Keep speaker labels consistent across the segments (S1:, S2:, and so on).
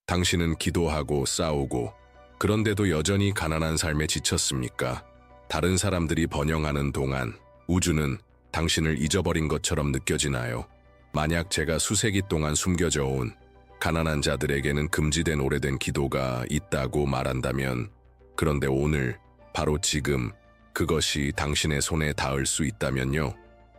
S1: 당신은 기도하고 싸우고 그런데도 여전히 가난한 삶에 지쳤습니까? 다른 사람들이 번영하는 동안 우주는 당신을 잊어버린 것처럼 느껴지나요? 만약 제가 수세기 동안 숨겨져 온 가난한 자들에게는 금지된 오래된 기도가 있다고 말한다면, 그런데 오늘, 바로 지금 그것이 당신의 손에 닿을 수 있다면요?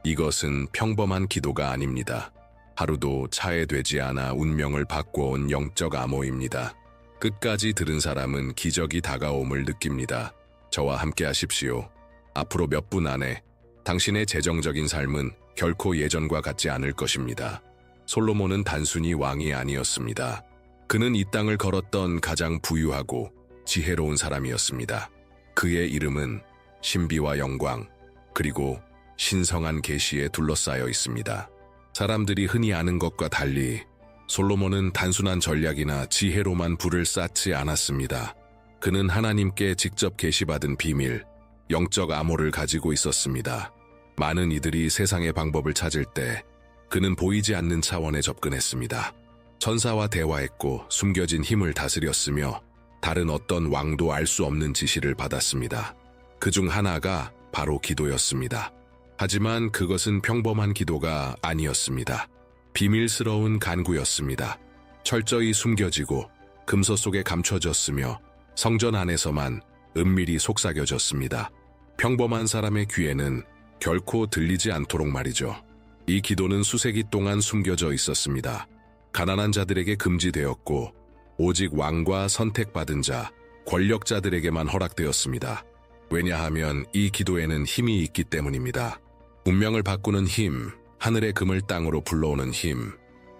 S1: 이것은 평범한 기도가 아닙니다. 하루도 차해되지 않아 운명을 바꿔온 영적 암호입니다. 끝까지 들은 사람은 기적이 다가옴을 느낍니다. 저와 함께 하십시오. 앞으로 몇 분 안에 당신의 재정적인 삶은 결코 예전과 같지 않을 것입니다. 솔로몬은 단순히 왕이 아니었습니다. 그는 이 땅을 걸었던 가장 부유하고 지혜로운 사람이었습니다. 그의 이름은 신비와 영광, 그리고 신성한 계시에 둘러싸여 있습니다. 사람들이 흔히 아는 것과 달리 솔로몬은 단순한 전략이나 지혜로만 부를 쌓지 않았습니다. 그는 하나님께 직접 계시받은 비밀, 영적 암호를 가지고 있었습니다. 많은 이들이 세상의 방법을 찾을 때 그는 보이지 않는 차원에 접근했습니다. 천사와 대화했고 숨겨진 힘을 다스렸으며 다른 어떤 왕도 알 수 없는 지시를 받았습니다. 그중 하나가 바로 기도였습니다. 하지만 그것은 평범한 기도가 아니었습니다. 비밀스러운 간구였습니다. 철저히 숨겨지고 금서 속에 감춰졌으며 성전 안에서만 은밀히 속삭여졌습니다. 평범한 사람의 귀에는 결코 들리지 않도록 말이죠. 이 기도는 수세기 동안 숨겨져 있었습니다. 가난한 자들에게 금지되었고 오직 왕과 선택받은 자, 권력자들에게만 허락되었습니다. 왜냐하면 이 기도에는 힘이 있기 때문입니다. 운명을 바꾸는 힘, 하늘의 금을 땅으로 불러오는 힘,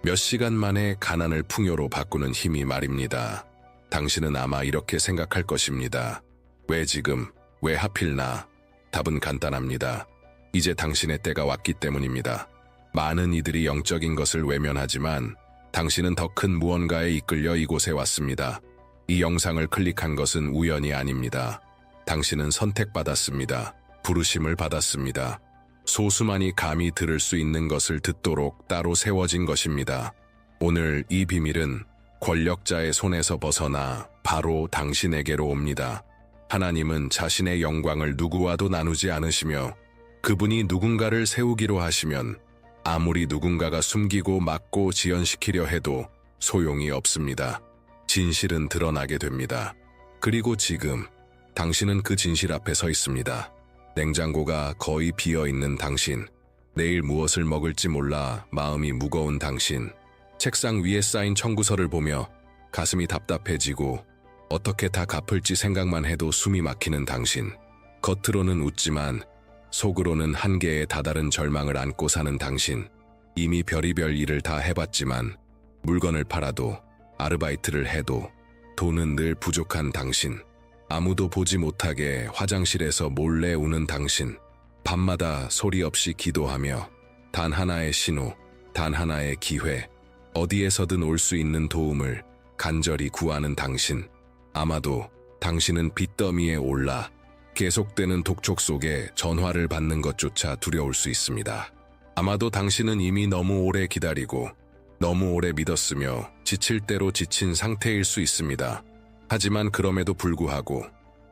S1: 몇 시간 만에 가난을 풍요로 바꾸는 힘이 말입니다. 당신은 아마 이렇게 생각할 것입니다. 왜 지금? 왜 하필 나? 답은 간단합니다. 이제 당신의 때가 왔기 때문입니다. 많은 이들이 영적인 것을 외면하지만 당신은 더 큰 무언가에 이끌려 이곳에 왔습니다. 이 영상을 클릭한 것은 우연이 아닙니다. 당신은 선택받았습니다. 부르심을 받았습니다. 소수만이 감히 들을 수 있는 것을 듣도록 따로 세워진 것입니다. 오늘 이 비밀은 권력자의 손에서 벗어나 바로 당신에게로 옵니다. 하나님은 자신의 영광을 누구와도 나누지 않으시며 그분이 누군가를 세우기로 하시면 아무리 누군가가 숨기고 막고 지연시키려 해도 소용이 없습니다. 진실은 드러나게 됩니다. 그리고 지금 당신은 그 진실 앞에 서 있습니다. 냉장고가 거의 비어있는 당신, 내일 무엇을 먹을지 몰라 마음이 무거운 당신, 책상 위에 쌓인 청구서를 보며 가슴이 답답해지고 어떻게 다 갚을지 생각만 해도 숨이 막히는 당신, 겉으로는 웃지만 속으로는 한계에 다다른 절망을 안고 사는 당신, 이미 별의별 일을 다 해봤지만 물건을 팔아도 아르바이트를 해도 돈은 늘 부족한 당신, 아무도 보지 못하게 화장실에서 몰래 우는 당신, 밤마다 소리 없이 기도하며 단 하나의 신호, 단 하나의 기회, 어디에서든 올 수 있는 도움을 간절히 구하는 당신, 아마도 당신은 빚더미에 올라 계속되는 독촉 속에 전화를 받는 것조차 두려울 수 있습니다. 아마도 당신은 이미 너무 오래 기다리고 너무 오래 믿었으며 지칠 대로 지친 상태일 수 있습니다. 하지만 그럼에도 불구하고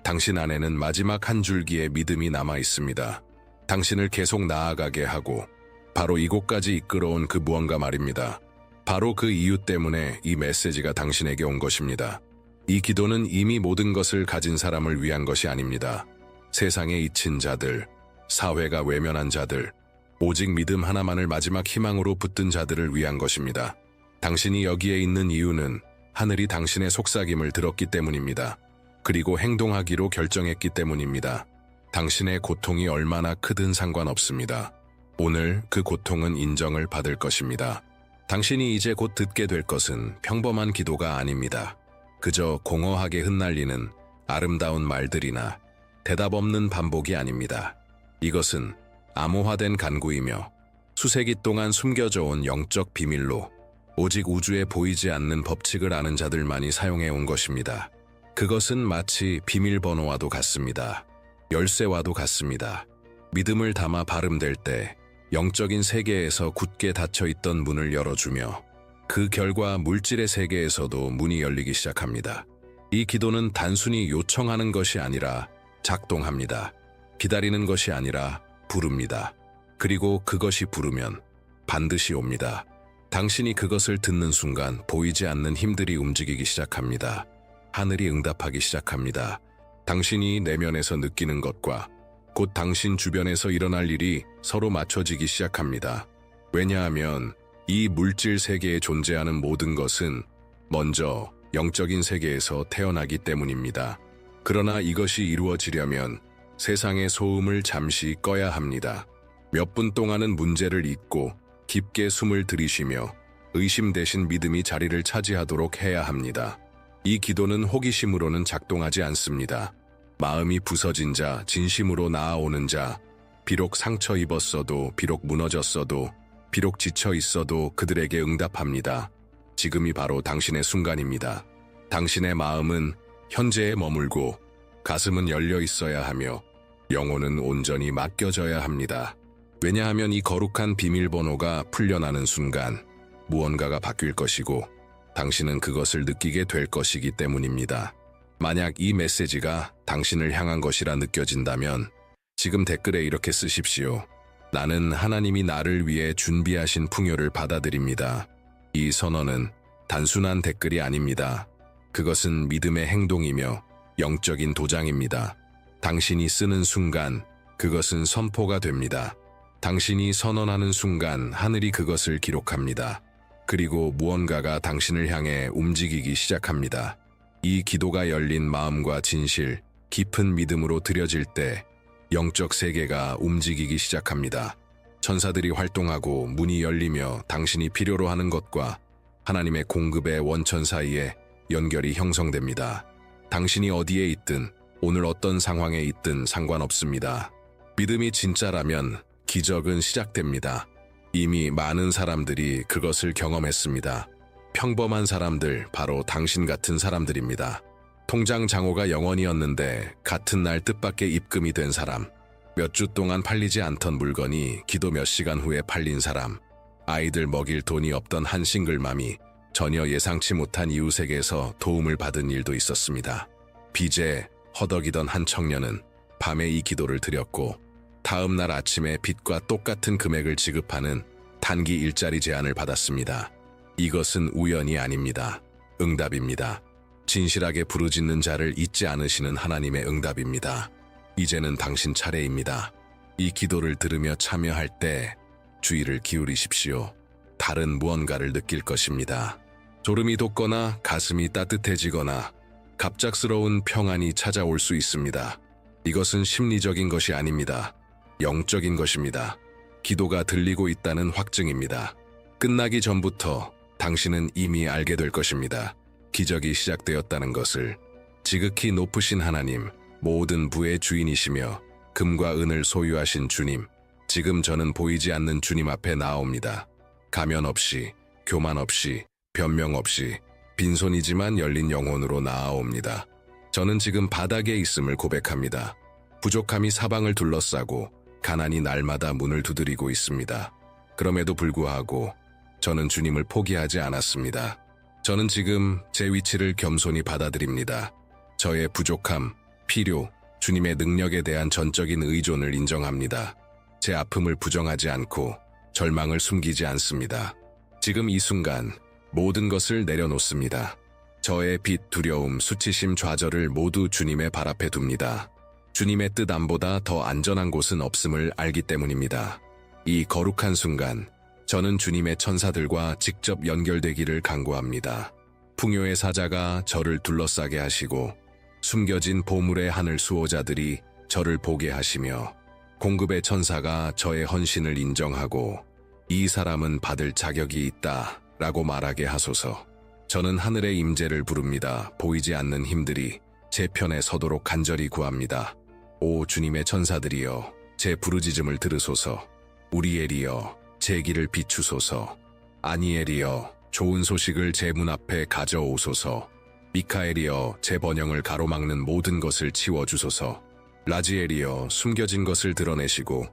S1: 당신 안에는 마지막 한 줄기의 믿음이 남아 있습니다. 당신을 계속 나아가게 하고 바로 이곳까지 이끌어온 그 무언가 말입니다. 바로 그 이유 때문에 이 메시지가 당신에게 온 것입니다. 이 기도는 이미 모든 것을 가진 사람을 위한 것이 아닙니다. 세상에 잊힌 자들, 사회가 외면한 자들, 오직 믿음 하나만을 마지막 희망으로 붙든 자들을 위한 것입니다. 당신이 여기에 있는 이유는 하늘이 당신의 속삭임을 들었기 때문입니다. 그리고 행동하기로 결정했기 때문입니다. 당신의 고통이 얼마나 크든 상관없습니다. 오늘 그 고통은 인정을 받을 것입니다. 당신이 이제 곧 듣게 될 것은 평범한 기도가 아닙니다. 그저 공허하게 흩날리는 아름다운 말들이나 대답 없는 반복이 아닙니다. 이것은 암호화된 간구이며 수세기 동안 숨겨져 온 영적 비밀로 오직 우주에 보이지 않는 법칙을 아는 자들만이 사용해 온 것입니다. 그것은 마치 비밀번호와도 같습니다. 열쇠와도 같습니다. 믿음을 담아 발음될 때 영적인 세계에서 굳게 닫혀있던 문을 열어주며 그 결과 물질의 세계에서도 문이 열리기 시작합니다. 이 기도는 단순히 요청하는 것이 아니라 작동합니다. 기다리는 것이 아니라 부릅니다. 그리고 그것이 부르면 반드시 옵니다. 당신이 그것을 듣는 순간 보이지 않는 힘들이 움직이기 시작합니다. 하늘이 응답하기 시작합니다. 당신이 내면에서 느끼는 것과 곧 당신 주변에서 일어날 일이 서로 맞춰지기 시작합니다. 왜냐하면 이 물질 세계에 존재하는 모든 것은 먼저 영적인 세계에서 태어나기 때문입니다. 그러나 이것이 이루어지려면 세상의 소음을 잠시 꺼야 합니다. 몇 분 동안은 문제를 잊고 깊게 숨을 들이쉬며 의심 대신 믿음이 자리를 차지하도록 해야 합니다. 이 기도는 호기심으로는 작동하지 않습니다. 마음이 부서진 자, 진심으로 나아오는 자, 비록 상처 입었어도, 비록 무너졌어도, 비록 지쳐 있어도 그들에게 응답합니다. 지금이 바로 당신의 순간입니다. 당신의 마음은 현재에 머물고 가슴은 열려 있어야 하며 영혼은 온전히 맡겨져야 합니다. 왜냐하면 이 거룩한 비밀번호가 풀려나는 순간 무언가가 바뀔 것이고 당신은 그것을 느끼게 될 것이기 때문입니다. 만약 이 메시지가 당신을 향한 것이라 느껴진다면 지금 댓글에 이렇게 쓰십시오. 나는 하나님이 나를 위해 준비하신 풍요를 받아들입니다. 이 선언은 단순한 댓글이 아닙니다. 그것은 믿음의 행동이며 영적인 도장입니다. 당신이 쓰는 순간 그것은 선포가 됩니다. 당신이 선언하는 순간 하늘이 그것을 기록합니다. 그리고 무언가가 당신을 향해 움직이기 시작합니다. 이 기도가 열린 마음과 진실, 깊은 믿음으로 드려질 때 영적 세계가 움직이기 시작합니다. 천사들이 활동하고 문이 열리며 당신이 필요로 하는 것과 하나님의 공급의 원천 사이에 연결이 형성됩니다. 당신이 어디에 있든 오늘 어떤 상황에 있든 상관없습니다. 믿음이 진짜라면 기적은 시작됩니다. 이미 많은 사람들이 그것을 경험했습니다. 평범한 사람들, 바로 당신 같은 사람들입니다. 통장 잔고가 0원이었는데 같은 날 뜻밖의 입금이 된 사람, 몇 주 동안 팔리지 않던 물건이 기도 몇 시간 후에 팔린 사람, 아이들 먹일 돈이 없던 한 싱글맘이 전혀 예상치 못한 이웃에게서 도움을 받은 일도 있었습니다. 빚에 허덕이던 한 청년은 밤에 이 기도를 드렸고 다음 날 아침에 빚과 똑같은 금액을 지급하는 단기 일자리 제안을 받았습니다. 이것은 우연이 아닙니다. 응답입니다. 진실하게 부르짖는 자를 잊지 않으시는 하나님의 응답입니다. 이제는 당신 차례입니다. 이 기도를 들으며 참여할 때 주의를 기울이십시오. 다른 무언가를 느낄 것입니다. 졸음이 돋거나 가슴이 따뜻해지거나 갑작스러운 평안이 찾아올 수 있습니다. 이것은 심리적인 것이 아닙니다. 영적인 것입니다. 기도가 들리고 있다는 확증입니다. 끝나기 전부터 당신은 이미 알게 될 것입니다. 기적이 시작되었다는 것을. 지극히 높으신 하나님, 모든 부의 주인이시며 금과 은을 소유하신 주님, 지금 저는 보이지 않는 주님 앞에 나옵니다. 가면 없이, 교만 없이, 변명 없이, 빈손이지만 열린 영혼으로 나아옵니다. 저는 지금 바닥에 있음을 고백합니다. 부족함이 사방을 둘러싸고 가난이 날마다 문을 두드리고 있습니다. 그럼에도 불구하고 저는 주님을 포기하지 않았습니다. 저는 지금 제 위치를 겸손히 받아들입니다. 저의 부족함, 필요, 주님의 능력에 대한 전적인 의존을 인정합니다. 제 아픔을 부정하지 않고 절망을 숨기지 않습니다. 지금 이 순간 모든 것을 내려놓습니다. 저의 빚, 두려움, 수치심, 좌절을 모두 주님의 발 앞에 둡니다. 주님의 뜻 안보다 더 안전한 곳은 없음을 알기 때문입니다. 이 거룩한 순간, 저는 주님의 천사들과 직접 연결되기를 간구합니다. 풍요의 사자가 저를 둘러싸게 하시고 숨겨진 보물의 하늘 수호자들이 저를 보게 하시며 공급의 천사가 저의 헌신을 인정하고 이 사람은 받을 자격이 있다 라고 말하게 하소서. 저는 하늘의 임재를 부릅니다. 보이지 않는 힘들이 제 편에 서도록 간절히 구합니다. 오 주님의 천사들이여, 제 부르짖음을 들으소서. 우리엘이여, 제 길을 비추소서. 아니엘이여, 좋은 소식을 제 문 앞에 가져오소서. 미카엘이여, 제 번영을 가로막는 모든 것을 치워주소서. 라지엘이여, 숨겨진 것을 드러내시고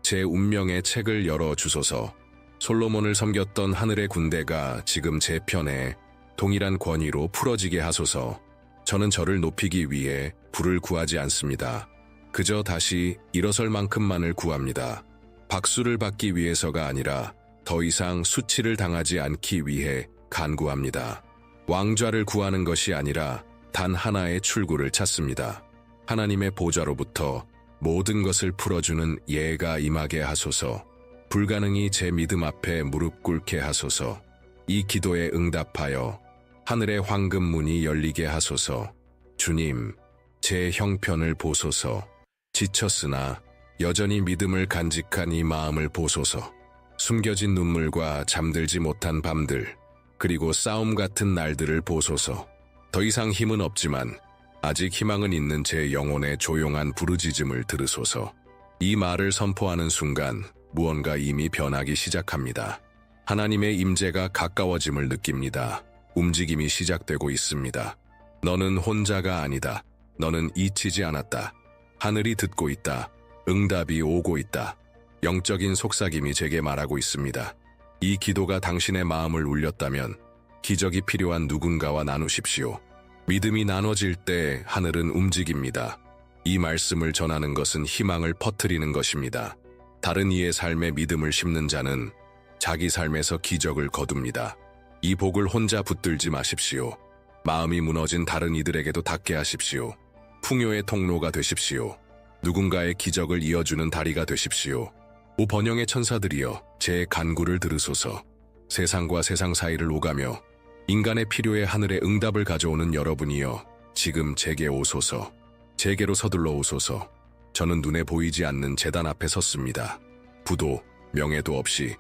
S1: 제 운명의 책을 열어주소서. 솔로몬을 섬겼던 하늘의 군대가 지금 제 편에 동일한 권위로 풀어지게 하소서. 저는 저를 높이기 위해 부를 구하지 않습니다. 그저 다시 일어설 만큼만을 구합니다. 박수를 받기 위해서가 아니라 더 이상 수치를 당하지 않기 위해 간구합니다. 왕좌를 구하는 것이 아니라 단 하나의 출구를 찾습니다. 하나님의 보좌로부터 모든 것을 풀어주는 예가 임하게 하소서. 불가능이 제 믿음 앞에 무릎 꿇게 하소서. 이 기도에 응답하여 하늘의 황금 문이 열리게 하소서. 주님, 제 형편을 보소서. 지쳤으나 여전히 믿음을 간직한 이 마음을 보소서. 숨겨진 눈물과 잠들지 못한 밤들, 그리고 싸움 같은 날들을 보소서. 더 이상 힘은 없지만 아직 희망은 있는 제 영혼의 조용한 부르짖음을 들으소서. 이 말을 선포하는 순간 무언가 이미 변하기 시작합니다. 하나님의 임재가 가까워짐을 느낍니다. 움직임이 시작되고 있습니다. 너는 혼자가 아니다. 너는 잊히지 않았다. 하늘이 듣고 있다. 응답이 오고 있다. 영적인 속삭임이 제게 말하고 있습니다. 이 기도가 당신의 마음을 울렸다면 기적이 필요한 누군가와 나누십시오. 믿음이 나눠질 때 하늘은 움직입니다. 이 말씀을 전하는 것은 희망을 퍼뜨리는 것입니다. 다른 이의 삶에 믿음을 심는 자는 자기 삶에서 기적을 거둡니다. 이 복을 혼자 붙들지 마십시오. 마음이 무너진 다른 이들에게도 닿게 하십시오. 풍요의 통로가 되십시오. 누군가의 기적을 이어주는 다리가 되십시오. 오 번영의 천사들이여, 제 간구를 들으소서. 세상과 세상 사이를 오가며 인간의 필요에 하늘의 응답을 가져오는 여러분이여, 지금 제게 오소서. 제게로 서둘러 오소서. 저는 눈에 보이지 않는 제단 앞에 섰습니다. 부도, 명예도 없이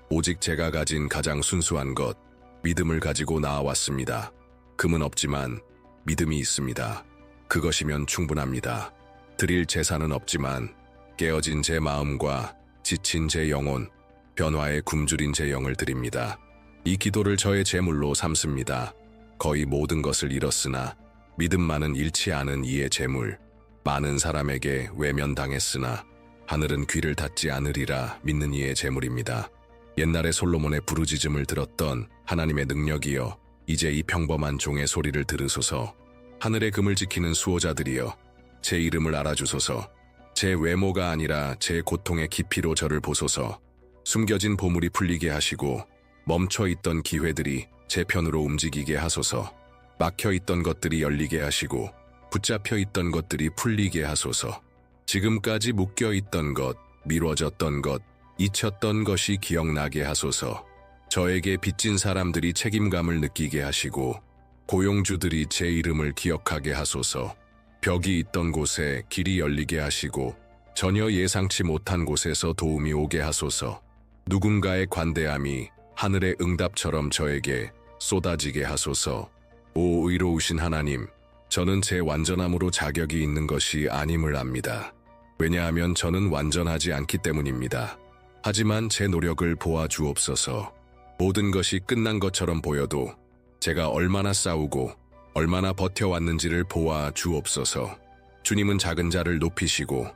S1: 오직 제가 가진 가장 순수한 것, 믿음을 가지고 나아왔습니다. 금은 없지만 믿음이 있습니다. 그것이면 충분합니다. 드릴 재산은 없지만 깨어진 제 마음과 지친 제 영혼, 변화에 굶주린 제 영을 드립니다. 이 기도를 저의 재물로 삼습니다. 거의 모든 것을 잃었으나 믿음만은 잃지 않은 이의 재물. 많은 사람에게 외면당했으나 하늘은 귀를 닫지 않으리라 믿는 이의 재물입니다. 옛날에 솔로몬의 부르짖음을 들었던 하나님의 능력이여, 이제 이 평범한 종의 소리를 들으소서. 하늘의 금을 지키는 수호자들이여, 제 이름을 알아주소서. 제 외모가 아니라 제 고통의 깊이로 저를 보소서. 숨겨진 보물이 풀리게 하시고 멈춰있던 기회들이 제 편으로 움직이게 하소서. 막혀있던 것들이 열리게 하시고 붙잡혀있던 것들이 풀리게 하소서. 지금까지 묶여있던 것, 미뤄졌던 것, 잊혔던 것이 기억나게 하소서. 저에게 빚진 사람들이 책임감을 느끼게 하시고 고용주들이 제 이름을 기억하게 하소서. 벽이 있던 곳에 길이 열리게 하시고 전혀 예상치 못한 곳에서 도움이 오게 하소서. 누군가의 관대함이 하늘의 응답처럼 저에게 쏟아지게 하소서. 오 의로우신 하나님, 저는 제 완전함으로 자격이 있는 것이 아님을 압니다. 왜냐하면 저는 완전하지 않기 때문입니다. 하지만 제 노력을 보아 주옵소서. 모든 것이 끝난 것처럼 보여도 제가 얼마나 싸우고 얼마나 버텨왔는지를 보아 주옵소서. 주님은 작은 자를 높이시고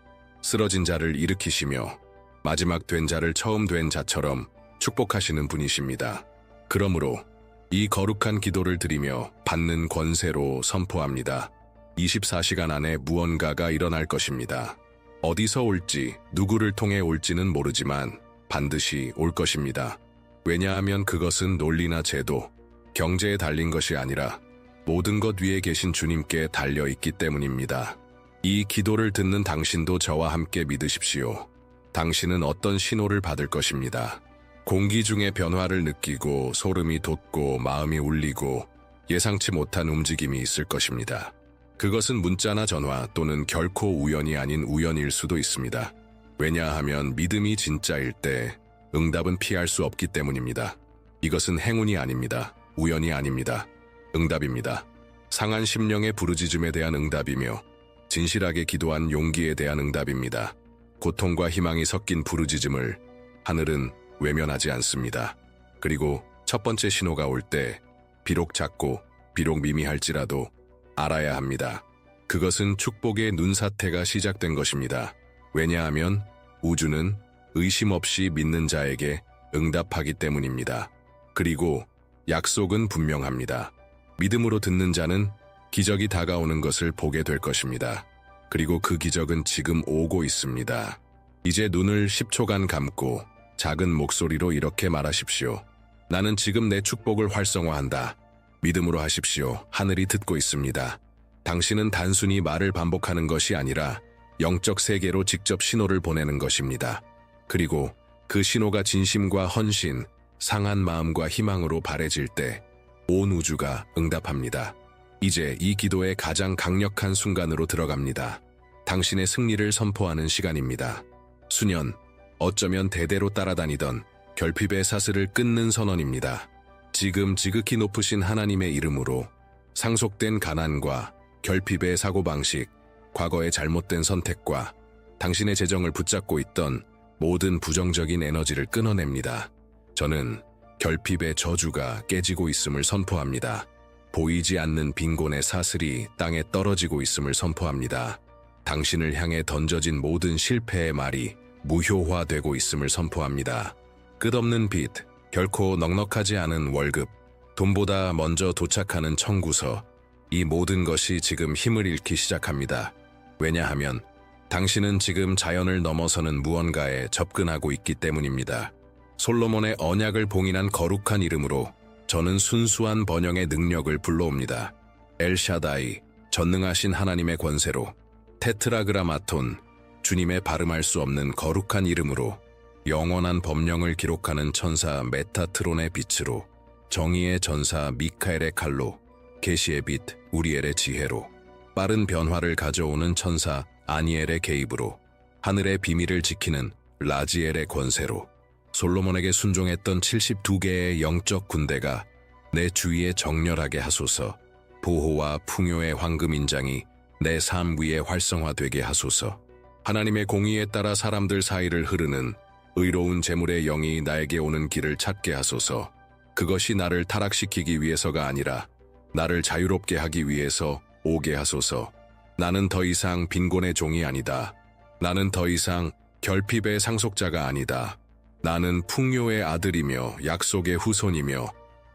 S1: 쓰러진 자를 일으키시며 마지막 된 자를 처음 된 자처럼 축복하시는 분이십니다. 그러므로 이 거룩한 기도를 드리며 받는 권세로 선포합니다. 24시간 안에 무언가가 일어날 것입니다. 어디서 올지, 누구를 통해 올지는 모르지만 반드시 올 것입니다. 왜냐하면 그것은 논리나 제도, 경제에 달린 것이 아니라 모든 것 위에 계신 주님께 달려있기 때문입니다. 이 기도를 듣는 당신도 저와 함께 믿으십시오. 당신은 어떤 신호를 받을 것입니다. 공기 중의 변화를 느끼고 소름이 돋고 마음이 울리고 예상치 못한 움직임이 있을 것입니다. 그것은 문자나 전화 또는 결코 우연이 아닌 우연일 수도 있습니다. 왜냐하면 믿음이 진짜일 때 응답은 피할 수 없기 때문입니다. 이것은 행운이 아닙니다. 우연이 아닙니다. 응답입니다. 상한 심령의 부르짖음에 대한 응답이며 진실하게 기도한 용기에 대한 응답입니다. 고통과 희망이 섞인 부르짖음을 하늘은 외면하지 않습니다. 그리고 첫 번째 신호가 올 때 비록 작고 비록 미미할지라도 알아야 합니다. 그것은 축복의 눈사태가 시작된 것입니다. 왜냐하면 우주는 의심 없이 믿는 자에게 응답하기 때문입니다. 그리고 약속은 분명합니다. 믿음으로 듣는 자는 기적이 다가오는 것을 보게 될 것입니다. 그리고 그 기적은 지금 오고 있습니다. 이제 눈을 10초간 감고 작은 목소리로 이렇게 말하십시오. 나는 지금 내 축복을 활성화한다. 믿음으로 하십시오. 하늘이 듣고 있습니다. 당신은 단순히 말을 반복하는 것이 아니라 영적 세계로 직접 신호를 보내는 것입니다. 그리고 그 신호가 진심과 헌신, 상한 마음과 희망으로 바래질 때 온 우주가 응답합니다. 이제 이 기도의 가장 강력한 순간으로 들어갑니다. 당신의 승리를 선포하는 시간입니다. 수년, 어쩌면 대대로 따라다니던 결핍의 사슬을 끊는 선언입니다. 지금 지극히 높으신 하나님의 이름으로 상속된 가난과 결핍의 사고방식, 과거의 잘못된 선택과 당신의 재정을 붙잡고 있던 모든 부정적인 에너지를 끊어냅니다. 저는 결핍의 저주가 깨지고 있음을 선포합니다. 보이지 않는 빈곤의 사슬이 땅에 떨어지고 있음을 선포합니다. 당신을 향해 던져진 모든 실패의 말이 무효화되고 있음을 선포합니다. 끝없는 빚, 결코 넉넉하지 않은 월급, 돈보다 먼저 도착하는 청구서, 이 모든 것이 지금 힘을 잃기 시작합니다. 왜냐하면 당신은 지금 자연을 넘어서는 무언가에 접근하고 있기 때문입니다. 솔로몬의 언약을 봉인한 거룩한 이름으로 저는 순수한 번영의 능력을 불러옵니다. 엘샤다이, 전능하신 하나님의 권세로, 테트라그라마톤, 주님의 발음할 수 없는 거룩한 이름으로, 영원한 법령을 기록하는 천사 메타트론의 빛으로, 정의의 전사 미카엘의 칼로, 계시의 빛 우리엘의 지혜로, 빠른 변화를 가져오는 천사 아니엘의 개입으로, 하늘의 비밀을 지키는 라지엘의 권세로, 솔로몬에게 순종했던 72개의 영적 군대가 내 주위에 정렬하게 하소서. 보호와 풍요의 황금 인장이 내 삶 위에 활성화되게 하소서. 하나님의 공의에 따라 사람들 사이를 흐르는 의로운 재물의 영이 나에게 오는 길을 찾게 하소서. 그것이 나를 타락시키기 위해서가 아니라 나를 자유롭게 하기 위해서 오게 하소서. 나는 더 이상 빈곤의 종이 아니다. 나는 더 이상 결핍의 상속자가 아니다. 나는 풍요의 아들이며 약속의 후손이며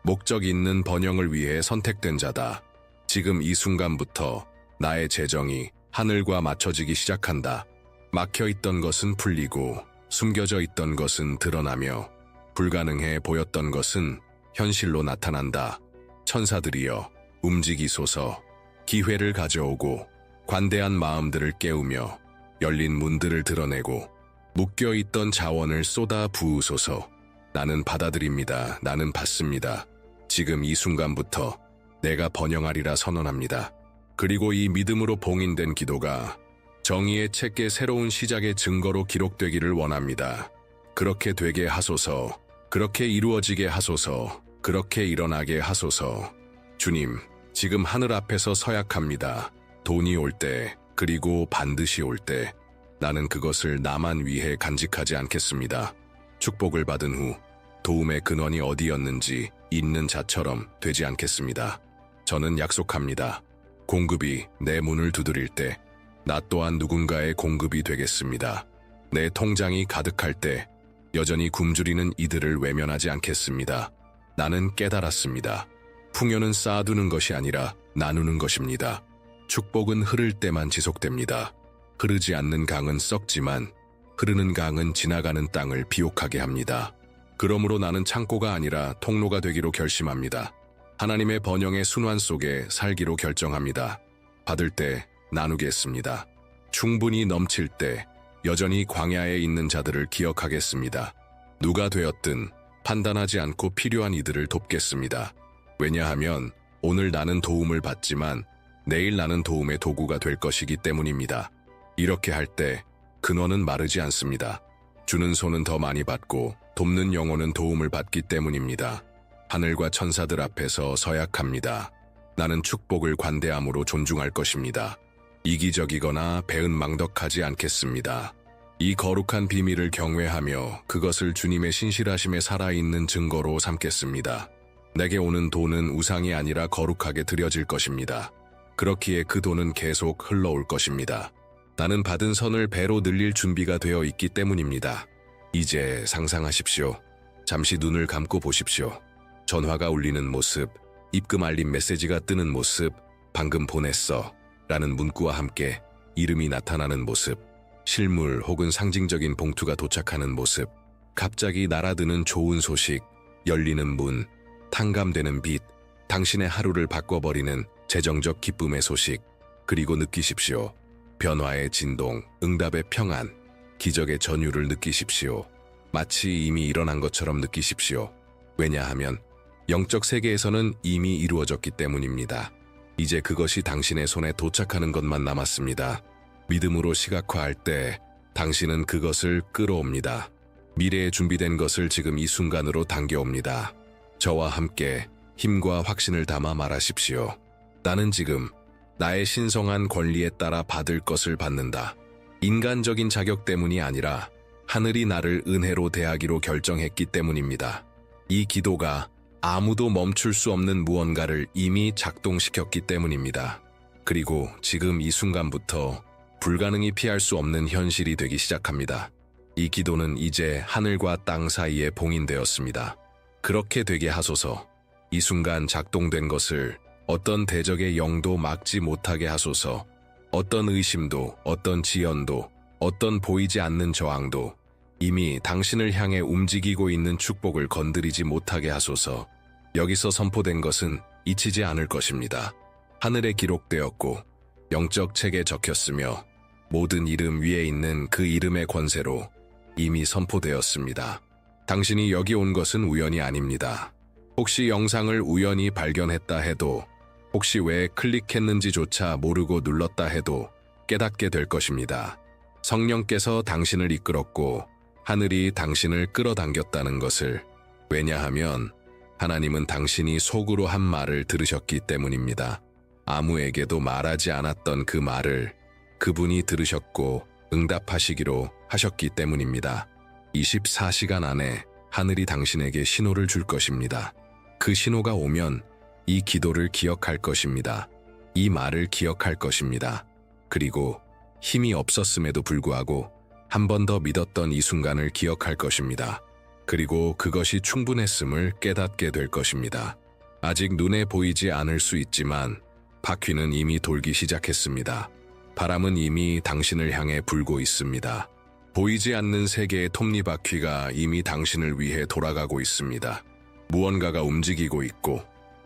S1: 목적 있는 번영을 위해 선택된 자다. 지금 이 순간부터 나의 재정이 하늘과 맞춰지기 시작한다. 막혀있던 것은 풀리고 숨겨져 있던 것은 드러나며 불가능해 보였던 것은 현실로 나타난다. 천사들이여 움직이소서. 기회를 가져오고 관대한 마음들을 깨우며 열린 문들을 드러내고 묶여있던 자원을 쏟아 부으소서. 나는 받아들입니다. 나는 받습니다. 지금 이 순간부터 내가 번영하리라 선언합니다. 그리고 이 믿음으로 봉인된 기도가 정의의 책의 새로운 시작의 증거로 기록되기를 원합니다. 그렇게 되게 하소서. 그렇게 이루어지게 하소서. 그렇게 일어나게 하소서. 주님, 지금 하늘 앞에서 서약합니다. 돈이 올 때, 그리고 반드시 올 때, 나는 그것을 나만 위해 간직하지 않겠습니다. 축복을 받은 후 도움의 근원이 어디였는지 있는 자처럼 되지 않겠습니다. 저는 약속합니다. 공급이 내 문을 두드릴 때 나 또한 누군가의 공급이 되겠습니다. 내 통장이 가득할 때 여전히 굶주리는 이들을 외면하지 않겠습니다. 나는 깨달았습니다. 풍요는 쌓아두는 것이 아니라 나누는 것입니다. 축복은 흐를 때만 지속됩니다. 흐르지 않는 강은 썩지만 흐르는 강은 지나가는 땅을 비옥하게 합니다. 그러므로 나는 창고가 아니라 통로가 되기로 결심합니다. 하나님의 번영의 순환 속에 살기로 결정합니다. 받을 때 나누겠습니다. 충분히 넘칠 때 여전히 광야에 있는 자들을 기억하겠습니다. 누가 되었든 판단하지 않고 필요한 이들을 돕겠습니다. 왜냐하면 오늘 나는 도움을 받지만 내일 나는 도움의 도구가 될 것이기 때문입니다. 이렇게 할 때 근원은 마르지 않습니다. 주는 손은 더 많이 받고 돕는 영혼은 도움을 받기 때문입니다. 하늘과 천사들 앞에서 서약합니다. 나는 축복을 관대함으로 존중할 것입니다. 이기적이거나 배은망덕하지 않겠습니다. 이 거룩한 비밀을 경외하며 그것을 주님의 신실하심에 살아있는 증거로 삼겠습니다. 내게 오는 돈은 우상이 아니라 거룩하게 드려질 것입니다. 그렇기에 그 돈은 계속 흘러올 것입니다. 나는 받은 선을 배로 늘릴 준비가 되어 있기 때문입니다. 이제 상상하십시오. 잠시 눈을 감고 보십시오. 전화가 울리는 모습, 입금 알림 메시지가 뜨는 모습, 방금 보냈어 라는 문구와 함께 이름이 나타나는 모습, 실물 혹은 상징적인 봉투가 도착하는 모습, 갑자기 날아드는 좋은 소식, 열리는 문, 탕감되는 빚, 당신의 하루를 바꿔버리는 재정적 기쁨의 소식, 그리고 느끼십시오. 변화의 진동, 응답의 평안, 기적의 전율을 느끼십시오. 마치 이미 일어난 것처럼 느끼십시오. 왜냐하면 영적 세계에서는 이미 이루어졌기 때문입니다. 이제 그것이 당신의 손에 도착하는 것만 남았습니다. 믿음으로 시각화할 때 당신은 그것을 끌어옵니다. 미래에 준비된 것을 지금 이 순간으로 당겨옵니다. 저와 함께 힘과 확신을 담아 말하십시오. 나는 지금 나의 신성한 권리에 따라 받을 것을 받는다. 인간적인 자격 때문이 아니라 하늘이 나를 은혜로 대하기로 결정했기 때문입니다. 이 기도가 아무도 멈출 수 없는 무언가를 이미 작동시켰기 때문입니다. 그리고 지금 이 순간부터 불가능이 피할 수 없는 현실이 되기 시작합니다. 이 기도는 이제 하늘과 땅 사이에 봉인되었습니다. 그렇게 되게 하소서. 이 순간 작동된 것을 어떤 대적의 영도 막지 못하게 하소서. 어떤 의심도, 어떤 지연도, 어떤 보이지 않는 저항도 이미 당신을 향해 움직이고 있는 축복을 건드리지 못하게 하소서. 여기서 선포된 것은 잊히지 않을 것입니다. 하늘에 기록되었고 영적 책에 적혔으며 모든 이름 위에 있는 그 이름의 권세로 이미 선포되었습니다. 당신이 여기 온 것은 우연이 아닙니다. 혹시 영상을 우연히 발견했다 해도, 혹시 왜 클릭했는지조차 모르고 눌렀다 해도 깨닫게 될 것입니다. 성령께서 당신을 이끌었고 하늘이 당신을 끌어당겼다는 것을. 왜냐하면 하나님은 당신이 속으로 한 말을 들으셨기 때문입니다. 아무에게도 말하지 않았던 그 말을 그분이 들으셨고 응답하시기로 하셨기 때문입니다. 24시간 안에 하늘이 당신에게 신호를 줄 것입니다. 그 신호가 오면 이 기도를 기억할 것입니다. 이 말을 기억할 것입니다. 그리고 힘이 없었음에도 불구하고 한 번 더 믿었던 이 순간을 기억할 것입니다. 그리고 그것이 충분했음을 깨닫게 될 것입니다. 아직 눈에 보이지 않을 수 있지만 바퀴는 이미 돌기 시작했습니다. 바람은 이미 당신을 향해 불고 있습니다. 보이지 않는 세계의 톱니바퀴가 이미 당신을 위해 돌아가고 있습니다. 무언가가 움직이고 있고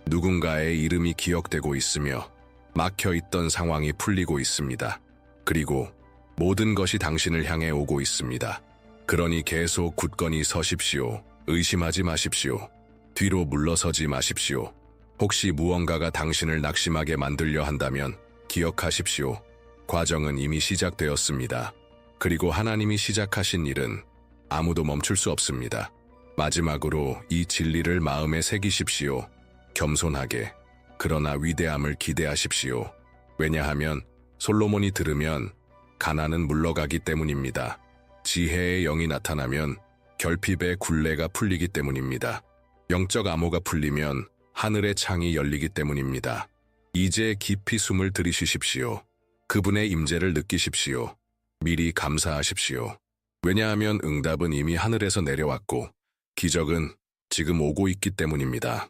S1: 누군가의 이름이 기억되고 있으며 막혀있던 상황이 풀리고 있습니다. 그리고 모든 것이 당신을 향해 오고 있습니다. 그러니 계속 굳건히 서십시오. 의심하지 마십시오. 뒤로 물러서지 마십시오. 혹시 무언가가 당신을 낙심하게 만들려 한다면 기억하십시오. 과정은 이미 시작되었습니다. 그리고 하나님이 시작하신 일은 아무도 멈출 수 없습니다. 마지막으로 이 진리를 마음에 새기십시오. 겸손하게, 그러나 위대함을 기대하십시오. 왜냐하면 솔로몬이 들으면 가난은 물러가기 때문입니다. 지혜의 영이 나타나면 결핍의 굴레가 풀리기 때문입니다. 영적 암호가 풀리면 하늘의 창이 열리기 때문입니다. 이제 깊이 숨을 들이쉬십시오. 그분의 임재를 느끼십시오. 미리 감사하십시오. 왜냐하면 응답은 이미 하늘에서 내려왔고 기적은 지금 오고 있기 때문입니다.